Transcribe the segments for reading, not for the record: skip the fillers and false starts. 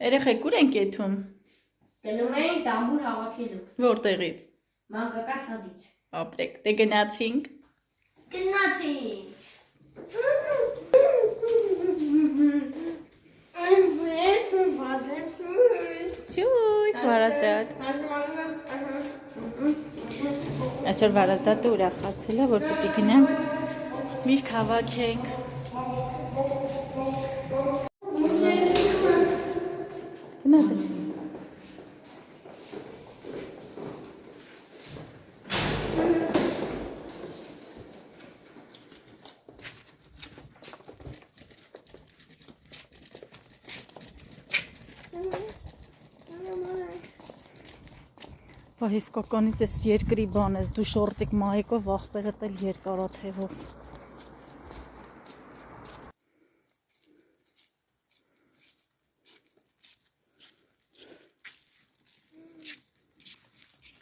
Երեխեք ուր են կեթում։ Գնում էին տամբուր հավաքելու։ Որտեղից։ Մանկական սադից։ Ապրեք, դե գնացինք։ Գնացինք։ Չույս, վարազդատ։ Այսօր վարազդատը ուրախացել է, որ պիտի գնանք միրգ հավաքենք։ Գնա դե։ Այս կոկոնից ես երկրի բան ես, դու շորտիկ մայիկով վախպերդ էլ երկարաթևով։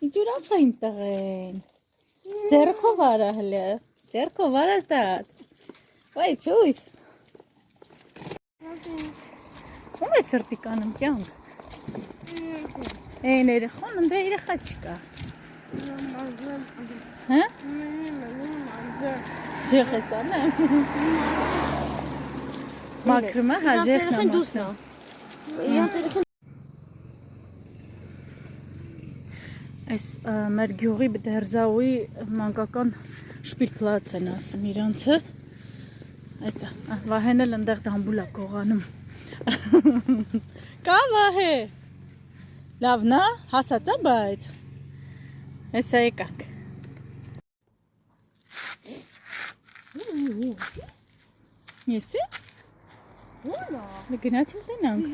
Իջուրապ է իմ տղեն։ Ձերքով արա հլը, ձերքով արազդատ։ Վայ չույս։ Ում է սրտի կանում կյանք։ Էն երեխան ընդե երեխա չկա։ Հա? Ժեղ ես անեմ։ Մաքրում է, հա ժեղն է մաքրում։ Այս մեր գյուղի Դերզաուի մանկական շպիլպլաց են ասում իրանցը։ Վահեն էլ ընդեղ դամբուլ է կողանում։ Կա Վահե։ Լավն է, հասած է բայց։ Հեսա եկանք։ Եսի։ Գնացինք տենանք։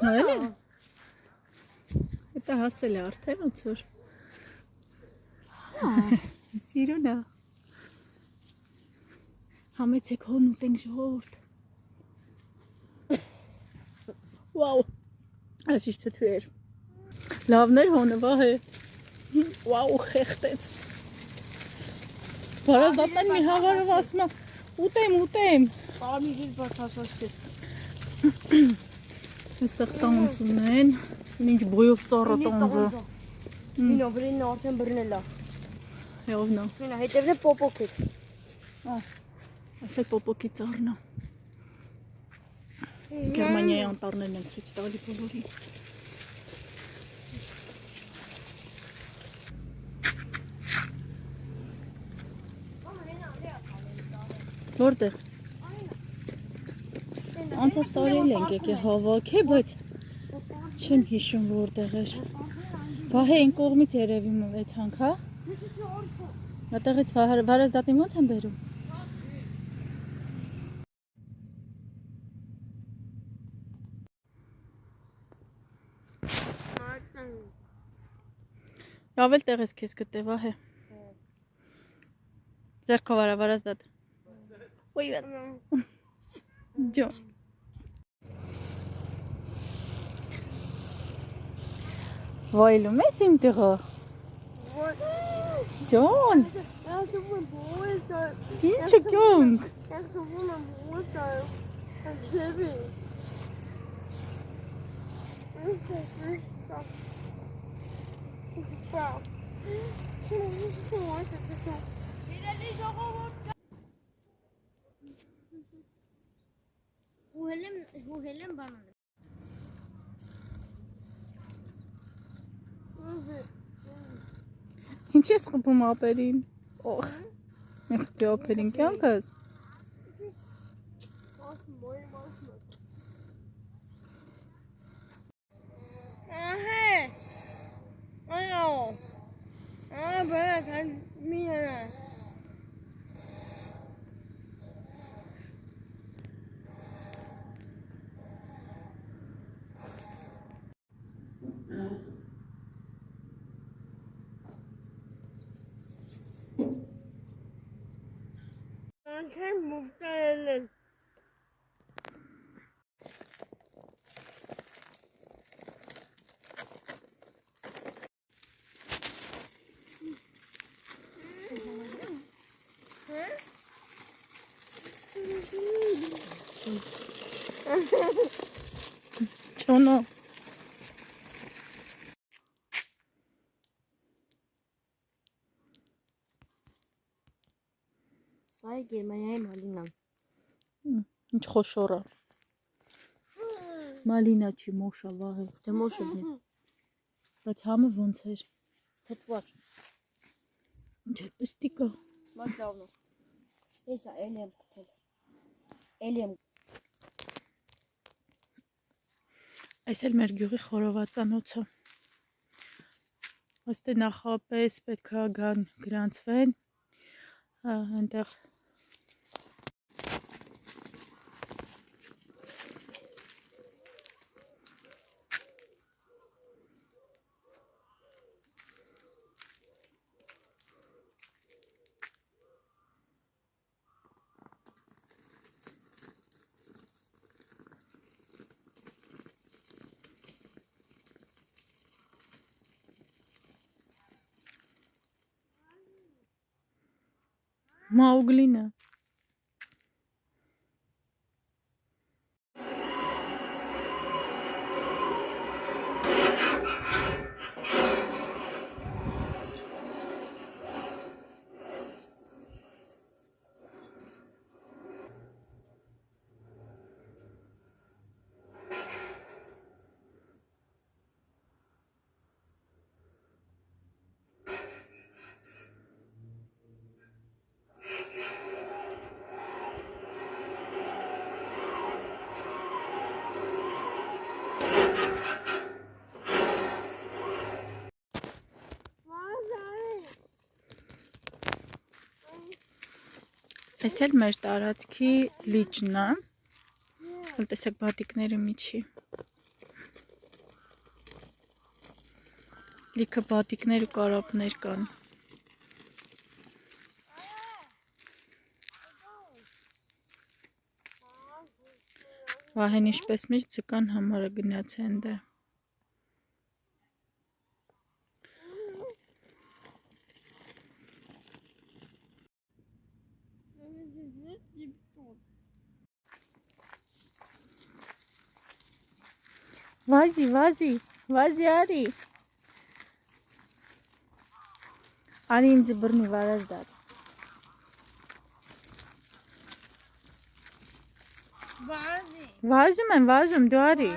Հալի։ Դա հասել է արդեն ոնցոր։ Սիրուն է։ Համեցեք հոն ուտենք ժողովուրդ։ Վաու։ Այս ինչ թթու էր։ Լավներ հոնը վահե։ Վաու խեղտեց։ Վարազդատն մի հավարով ասում է ուտեմ։ Կարմիր իր բաց հասած չէ։ Այստեղ տանց ունեն։ Ինչ բույով ծառը տանձը։ Մինո բրինը արդեն բռնել է։ Եովնա։ Մինո հետևն է պոպոկ է։ Այս է պոպոկի ծառն է։ Գերմանիայի անտառներն են ցույց տալի բոլորին։ Որտեղ։ Անցած տարի ենք եկել հավաքի, բայց չեմ հիշում որտեղ էր։ Վահե այն կողմից երևի այդ հանք, հա։ Այդտեղից վարազդատին ո՞նց են բերում։ Լավ էլ տեղ ես քեզ գտե Վահե։ Ձեռքով արա վարազդատ։ Ոյ վեր։ Ջո։ Վայլում ես իմ տղա։ Ջոն։ Ինչ կյոնք։ Ուհելեմ բանանը։ Ինչ ես խփում ապերին։ Օխ։ Մեղքի ապերին կյանքս։ Ահե։ Այո։ Բերեք, մի հնա։ Անքեն մուկտայել են։ Չոնո։ Սա է Գերմանիայի մալինան։ Ինչ խոշոր է։ Մալինա չի, մոշա վաղ է։ Դե մոշը դե։ Բայց համը ոնց էր։ Թթված։ Ինչ է պստիկա։ Մաշ լավն է։ Էսա էլի եմ խթել։ Էլի եմ։ Այս էլ մեր գյուղի խորովածանոցը։ Ըստ է նախապես պետք է գան գրանցվեն այնտեղ Մաուգլինը։ Այս էլ մեր տարածքի լիճն է։ Հəl տեսեք բատիկների միջի։ Լիքը բատիկներ ու կարապներ կան։ Վահեն ինչպես միշտ ձկան համարը գնաց հենդը։ Վազի արի։ Արի ինձ բռնի վարազդատ։ Վազում, դու արի։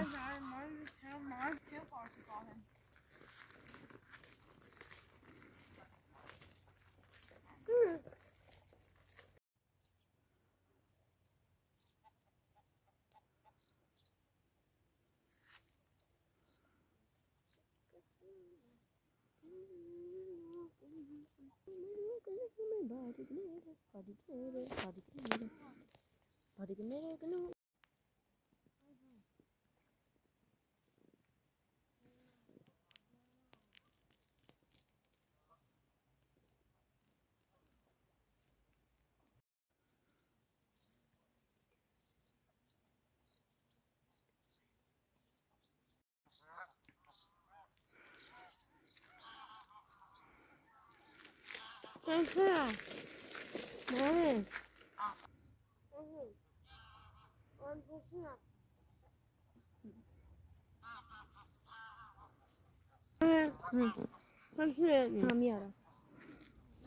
Համի արա։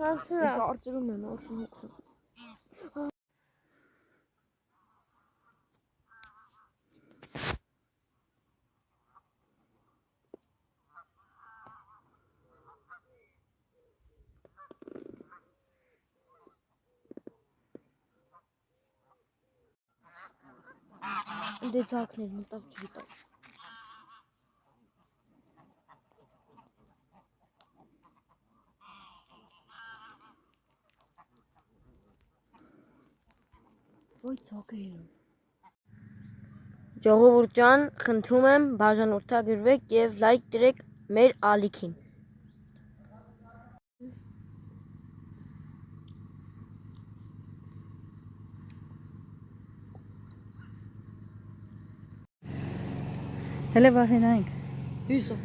Ես արծրում եմ, արծրում։ Դե ձակներ մտավ չգիտեմ։ Ոյ ձակեր։ Ժողովուրդ ջան, խնդրում եմ բաժանորդագրվեք եւ լայք դրեք մեր ալիքին։ Հələ վահենայինք։ Հյուսը։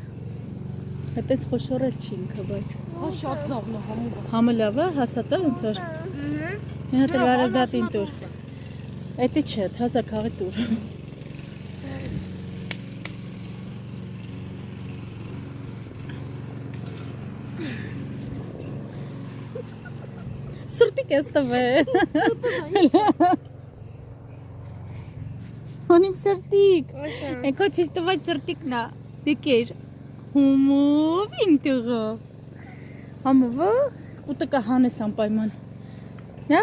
Այդպես խոշոր էլ չի ինքը, բայց։ Հա շատ լավն է համը։ Համը լավ է, հասած է ոնց որ։ Մի հատ վարազդատին տուր։ Էդի չէ, հազա քաղի տուր։ ես տվե։ Անիմ սրտիկ։ Ենքո չիս տված սրտիկն է։ Դեկեր։ Հումով իմ տղա։ Համովը ուտը կհանես անպայման։ Նա։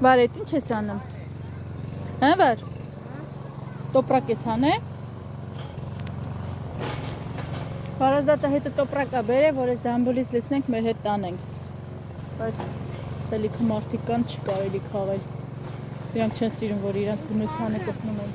Վար, էդ ինչ ես անում։ Հա վար։ Տոպրակ ես հանե։ Վարազդատը հետը տոպրակա բեր է, որ ես դամբոլից լեցնենք, մեր հետ տանենք։ Բայց ստելիքը մարդիկ կան, չի կարելի քաղել։ Իրանք չեն սիրում, որ իրանք բնությանը կպնում են։